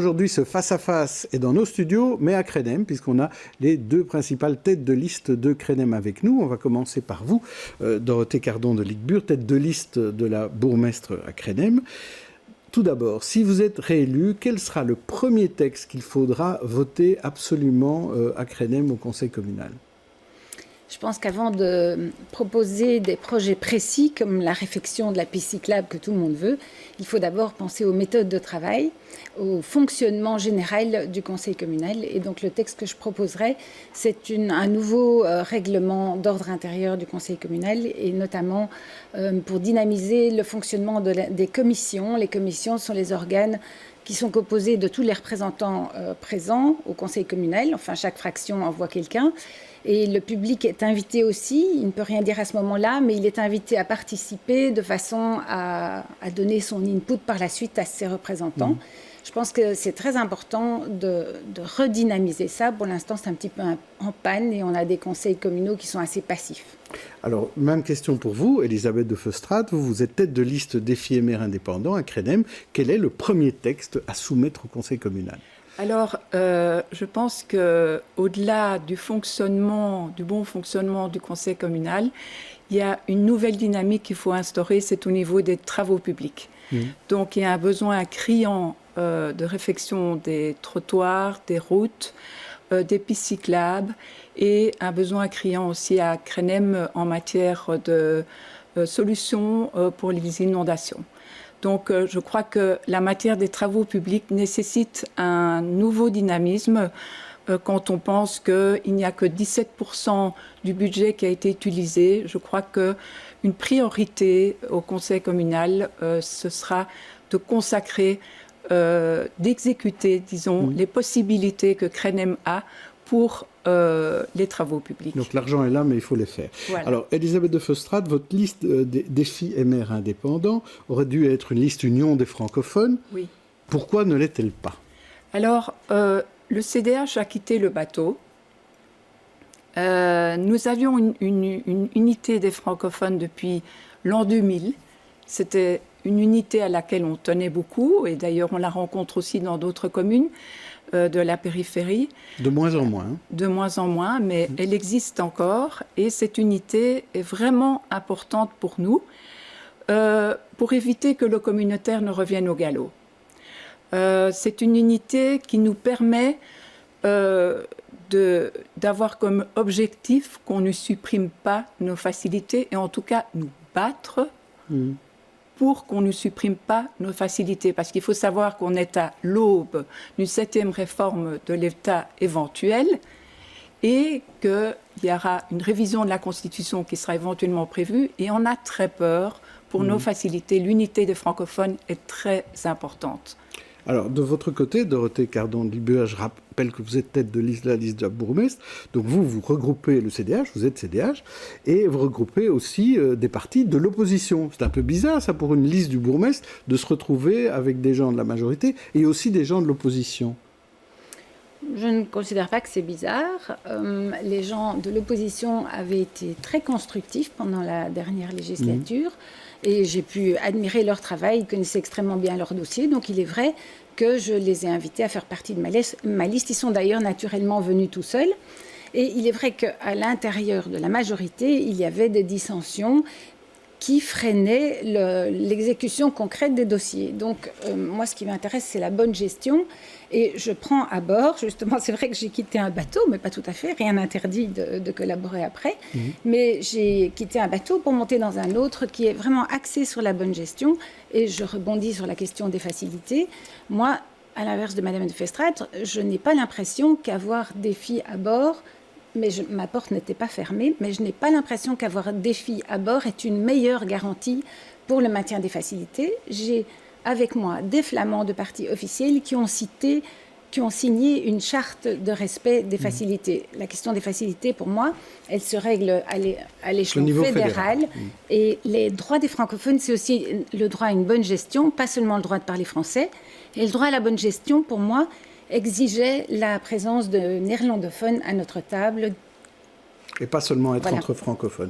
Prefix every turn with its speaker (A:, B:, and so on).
A: aujourd'hui, ce face-à-face est dans nos studios, mais à Crenem, puisqu'on a les deux principales têtes de liste de Crenem avec nous. On va commencer par vous, Dorothée Cardon de Licbur, tête de liste de la bourgmestre à Crenem. Tout d'abord, si vous êtes réélu, quel sera le premier texte qu'il faudra voter absolument à Crenem au conseil communal ?
B: Je pense qu'avant de proposer des projets précis comme la réfection de la piste cyclable que tout le monde veut, il faut d'abord penser aux méthodes de travail, au fonctionnement général du conseil communal. Et donc le texte que je proposerai, c'est un nouveau règlement d'ordre intérieur du conseil communal et notamment pour dynamiser le fonctionnement des commissions. Les commissions sont les organes qui sont composés de tous les représentants présents au conseil communal. Enfin, chaque fraction envoie quelqu'un. Et le public est invité aussi, il ne peut rien dire à ce moment-là, mais il est invité à participer de façon à donner son input par la suite à ses représentants. Je pense que c'est très important de redynamiser ça. Pour l'instant, c'est un petit peu en panne et on a des conseils communaux qui sont assez passifs.
A: Alors, même question pour vous, Elisabeth de Feustrate. Vous êtes tête de liste Défi et maire indépendant à Crenem. Quel est le premier texte à soumettre au conseil communal ?
C: Alors, je pense qu'au-delà du bon fonctionnement du conseil communal, il y a une nouvelle dynamique qu'il faut instaurer, c'est au niveau des travaux publics. Donc, il y a un besoin criant de réfection des trottoirs, des routes, des pistes cyclables et un besoin criant aussi à Crenem en matière de solutions pour les inondations. Donc, je crois que la matière des travaux publics nécessite un nouveau dynamisme quand on pense qu'il n'y a que 17% du budget qui a été utilisé. Je crois qu'une priorité au conseil communal, ce sera de consacrer, d'exécuter, disons, les possibilités que Crenem a pour les travaux publics.
A: Donc l'argent est là, mais il faut les faire. Voilà. Alors, Elisabeth de Feustrate, votre liste Défi et maire indépendant aurait dû être une liste union des francophones.
C: Oui.
A: Pourquoi ne l'est-elle pas ?
C: Alors, le CDH a quitté le bateau. Nous avions une unité des francophones depuis l'an 2000. C'était une unité à laquelle on tenait beaucoup, et d'ailleurs on la rencontre aussi dans d'autres communes de la périphérie.
A: De moins en moins.
C: De moins en moins, mais elle existe encore, et cette unité est vraiment importante pour nous, pour éviter que le communautaire ne revienne au galop. C'est une unité qui nous permet d'avoir comme objectif qu'on ne supprime pas nos facilités, et en tout cas nous battre pour qu'on ne supprime pas nos facilités. Parce qu'il faut savoir qu'on est à l'aube d'une 7e réforme de l'État éventuelle et qu'il y aura une révision de la Constitution qui sera éventuellement prévue, et on a très peur pour nos facilités. L'unité des francophones est très importante.
A: Alors, de votre côté, Dorothée Cardon de Licbur, je rappelle que vous êtes tête de liste de la liste de la bourgmestre. Donc, vous regroupez le CDH, vous êtes CDH, et vous regroupez aussi des partis de l'opposition. C'est un peu bizarre, ça, pour une liste du bourgmestre, de se retrouver avec des gens de la majorité et aussi des gens de l'opposition.
B: Je ne considère pas que c'est bizarre. Les gens de l'opposition avaient été très constructifs pendant la dernière législature. Et j'ai pu admirer leur travail, ils connaissaient extrêmement bien leur dossier. Donc il est vrai que je les ai invités à faire partie de ma liste. Ils sont d'ailleurs naturellement venus tout seuls. Et il est vrai qu'à l'intérieur de la majorité, il y avait des dissensions qui freinaient l'exécution concrète des dossiers. Donc moi, ce qui m'intéresse, c'est la bonne gestion. Et je prends à bord, justement, c'est vrai que j'ai quitté un bateau, mais pas tout à fait, rien n'interdit de collaborer après. Mais j'ai quitté un bateau pour monter dans un autre qui est vraiment axé sur la bonne gestion. Et je rebondis sur la question des facilités. Moi, à l'inverse de Madame de Feustrate, je n'ai pas l'impression qu'avoir des filles à bord, mais ma porte n'était pas fermée, mais je n'ai pas l'impression qu'avoir des filles à bord est une meilleure garantie pour le maintien des facilités. J'ai avec moi des flamands de partis officiels qui ont signé une charte de respect des facilités. La question des facilités, pour moi, elle se règle à l'échelon fédéral. Et les droits des francophones, c'est aussi le droit à une bonne gestion, pas seulement le droit de parler français. Et le droit à la bonne gestion, pour moi, exigeait la présence de néerlandophones à notre table.
A: Et pas seulement être entre francophones.